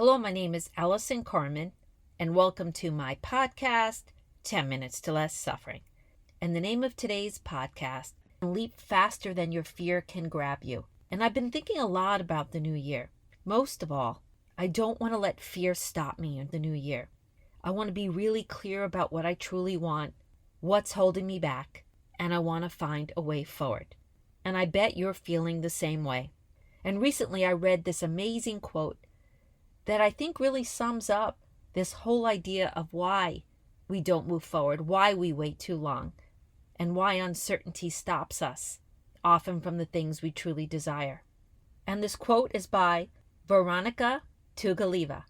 Hello, my name is Allison Carmen, and welcome to my podcast, 10 Minutes to Less Suffering. And the name of today's podcast, Leap Faster Than Your Fear Can Grab You. And I've been thinking a lot about the new year. Most of all, I don't want to let fear stop me in the new year. I want to be really clear about what I truly want, what's holding me back, and I want to find a way forward. And I bet you're feeling the same way. And recently I read this amazing quote that I think really sums up this whole idea of why we don't move forward, why we wait too long, and why uncertainty stops us, often from the things we truly desire. And this quote is by Veronica Tugaliva,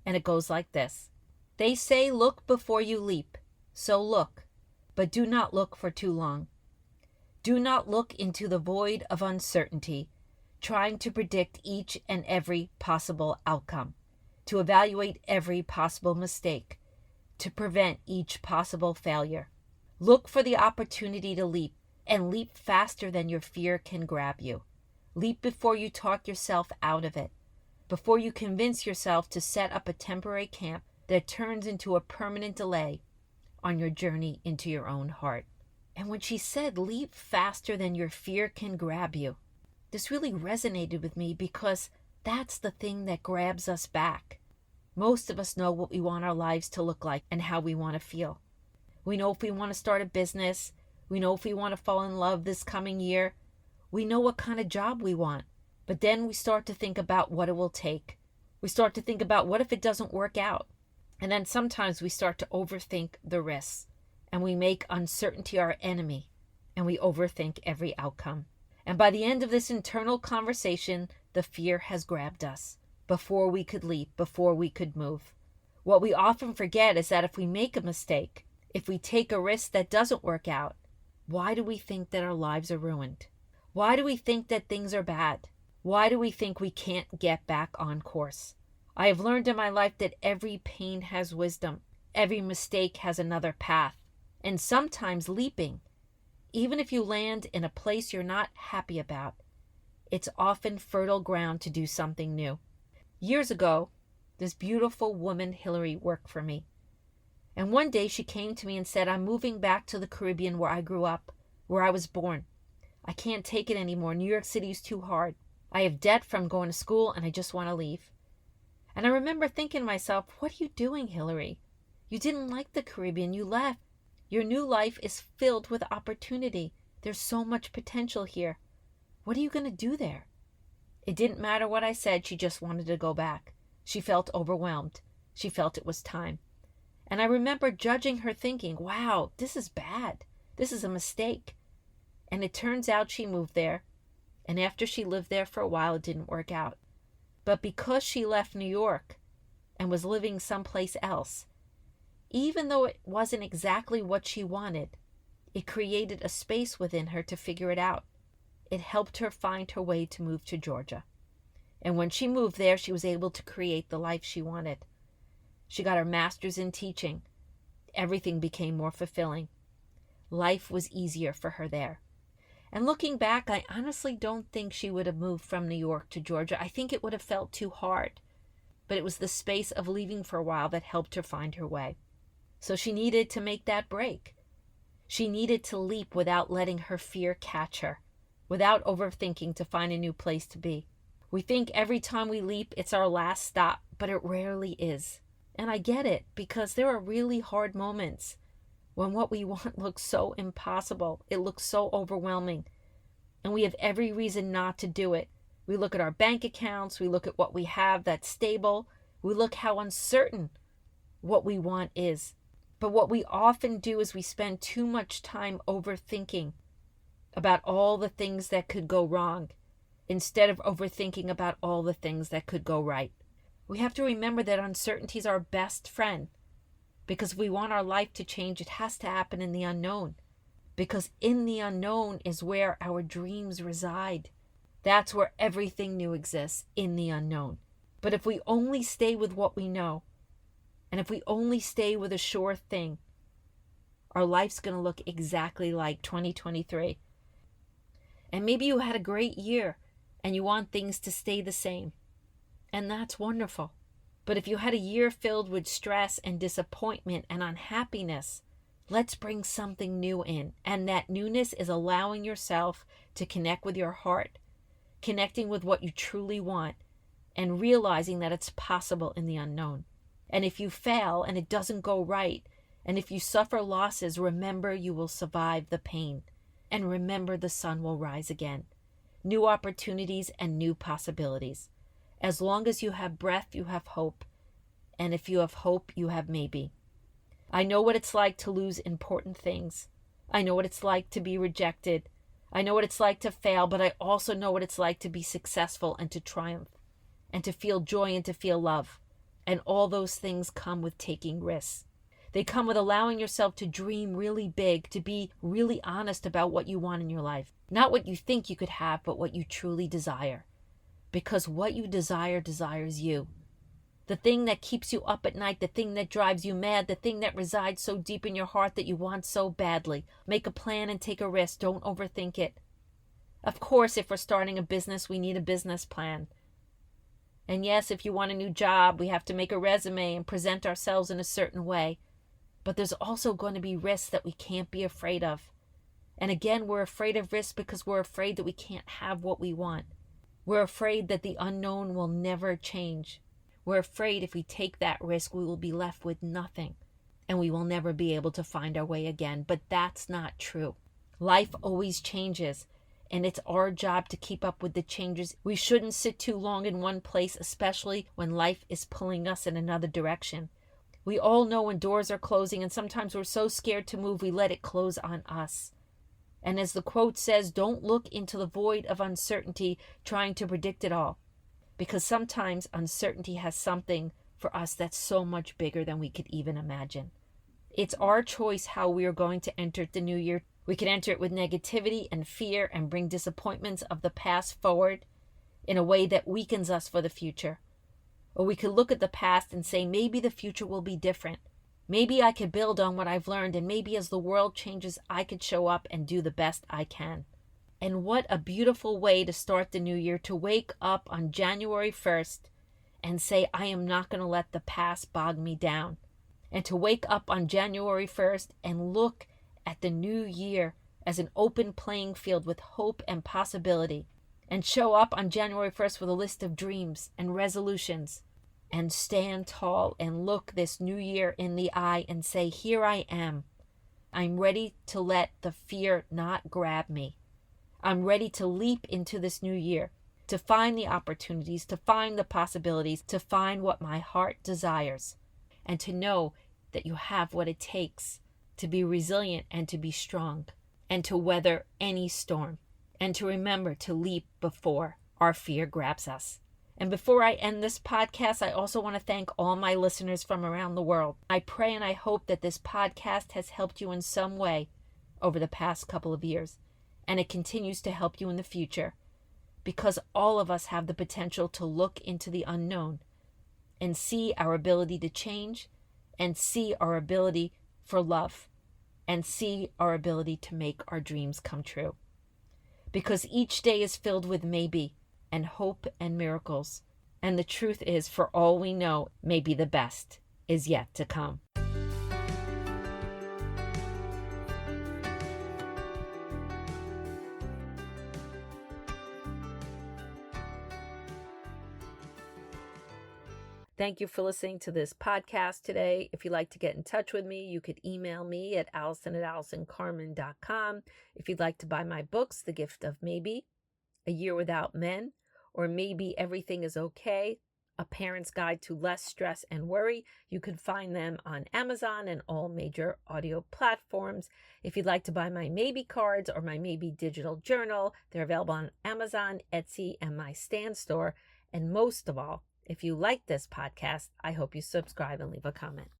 and it goes like this. They say look before you leap, so look, but do not look for too long. Do not look into the void of uncertainty, trying to predict each and every possible outcome, to evaluate every possible mistake, to prevent each possible failure. Look for the opportunity to leap, and leap faster than your fear can grab you. Leap before you talk yourself out of it, before you convince yourself to set up a temporary camp that turns into a permanent delay on your journey into your own heart. And when she said, leap faster than your fear can grab you, this really resonated with me because that's the thing that grabs us back. Most of us know what we want our lives to look like and how we want to feel. We know if we want to start a business. We know if we want to fall in love this coming year. We know what kind of job we want. But then we start to think about what it will take. We start to think about what if it doesn't work out? And then sometimes we start to overthink the risks. And we make uncertainty our enemy. And we overthink every outcome. And by the end of this internal conversation, the fear has grabbed us before we could leap, before we could move. What we often forget is that if we make a mistake, if we take a risk that doesn't work out, why do we think that our lives are ruined? Why do we think that things are bad? Why do we think we can't get back on course? I have learned in my life that every pain has wisdom. Every mistake has another path. And sometimes leaping, even if you land in a place you're not happy about, it's often fertile ground to do something new. Years ago, this beautiful woman, Hillary, worked for me. And one day she came to me and said, I'm moving back to the Caribbean where I grew up, where I was born. I can't take it anymore. New York City is too hard. I have debt from going to school and I just want to leave. And I remember thinking to myself, what are you doing, Hillary? You didn't like the Caribbean. You left. Your new life is filled with opportunity. There's so much potential here. What are you going to do there? It didn't matter what I said. She just wanted to go back. She felt overwhelmed. She felt it was time. And I remember judging her thinking, wow, this is bad. This is a mistake. And it turns out she moved there. And after she lived there for a while, it didn't work out. But because she left New York and was living someplace else, even though it wasn't exactly what she wanted, it created a space within her to figure it out. It helped her find her way to move to Georgia. And when she moved there, she was able to create the life she wanted. She got her master's in teaching. Everything became more fulfilling. Life was easier for her there. And looking back, I honestly don't think she would have moved from New York to Georgia. I think it would have felt too hard. But it was the space of leaving for a while that helped her find her way. So she needed to make that break. She needed to leap without letting her fear catch her, without overthinking to find a new place to be. We think every time we leap, it's our last stop, but it rarely is. And I get it, because there are really hard moments when what we want looks so impossible. It looks so overwhelming. And we have every reason not to do it. We look at our bank accounts. We look at what we have that's stable. We look how uncertain what we want is. But what we often do is we spend too much time overthinking about all the things that could go wrong instead of overthinking about all the things that could go right. We have to remember that uncertainty is our best friend, because if we want our life to change, it has to happen in the unknown, because in the unknown is where our dreams reside. That's where everything new exists, in the unknown. But if we only stay with what we know, and if we only stay with a sure thing, our life's going to look exactly like 2023. And maybe you had a great year and you want things to stay the same. And that's wonderful. But if you had a year filled with stress and disappointment and unhappiness, let's bring something new in. And that newness is allowing yourself to connect with your heart, connecting with what you truly want, and realizing that it's possible in the unknown. And if you fail and it doesn't go right, and if you suffer losses, remember you will survive the pain. And remember the sun will rise again. New opportunities and new possibilities. As long as you have breath, you have hope. And if you have hope, you have maybe. I know what it's like to lose important things. I know what it's like to be rejected. I know what it's like to fail, but I also know what it's like to be successful and to triumph, and to feel joy and to feel love. And all those things come with taking risks. They come with allowing yourself to dream really big, to be really honest about what you want in your life. Not what you think you could have, but what you truly desire. Because what you desire desires you. The thing that keeps you up at night, the thing that drives you mad, the thing that resides so deep in your heart that you want so badly. Make a plan and take a risk. Don't overthink it. Of course, if we're starting a business, we need a business plan. And yes, if you want a new job, we have to make a resume and present ourselves in a certain way. But there's also going to be risks that we can't be afraid of. And again, we're afraid of risks because we're afraid that we can't have what we want. We're afraid that the unknown will never change. We're afraid if we take that risk, we will be left with nothing. And we will never be able to find our way again. But that's not true. Life always changes. And it's our job to keep up with the changes. We shouldn't sit too long in one place, especially when life is pulling us in another direction. We all know when doors are closing, and sometimes we're so scared to move, we let it close on us. And as the quote says, don't look into the void of uncertainty trying to predict it all. Because sometimes uncertainty has something for us that's so much bigger than we could even imagine. It's our choice how we are going to enter the new year. We can enter it with negativity and fear and bring disappointments of the past forward in a way that weakens us for the future. Or we could look at the past and say, maybe the future will be different. Maybe I could build on what I've learned, and maybe as the world changes, I could show up and do the best I can. And what a beautiful way to start the new year, to wake up on January 1st and say, I am not going to let the past bog me down. And to wake up on January 1st and look at the new year as an open playing field with hope and possibility. And show up on January 1st with a list of dreams and resolutions. And stand tall and look this new year in the eye and say, here I am. I'm ready to let the fear not grab me. I'm ready to leap into this new year, to find the opportunities, to find the possibilities, to find what my heart desires, and to know that you have what it takes to be resilient and to be strong, and to weather any storm. And to remember to leap before our fear grabs us. And before I end this podcast, I also want to thank all my listeners from around the world. I pray and I hope that this podcast has helped you in some way over the past couple of years. And it continues to help you in the future. Because all of us have the potential to look into the unknown and see our ability to change, and see our ability for love, and see our ability to make our dreams come true. Because each day is filled with maybe and hope and miracles. And the truth is, for all we know, maybe the best is yet to come. Thank you for listening to this podcast today. If you'd like to get in touch with me, you could email me at allison@allisoncarmen.com. If you'd like to buy my books, The Gift of Maybe, A Year Without Men, or Maybe Everything is Okay, A Parent's Guide to Less Stress and Worry, you can find them on Amazon and all major audio platforms. If you'd like to buy my Maybe cards or my Maybe digital journal, they're available on Amazon, Etsy, and my Stan store. And most of all, if you like this podcast, I hope you subscribe and leave a comment.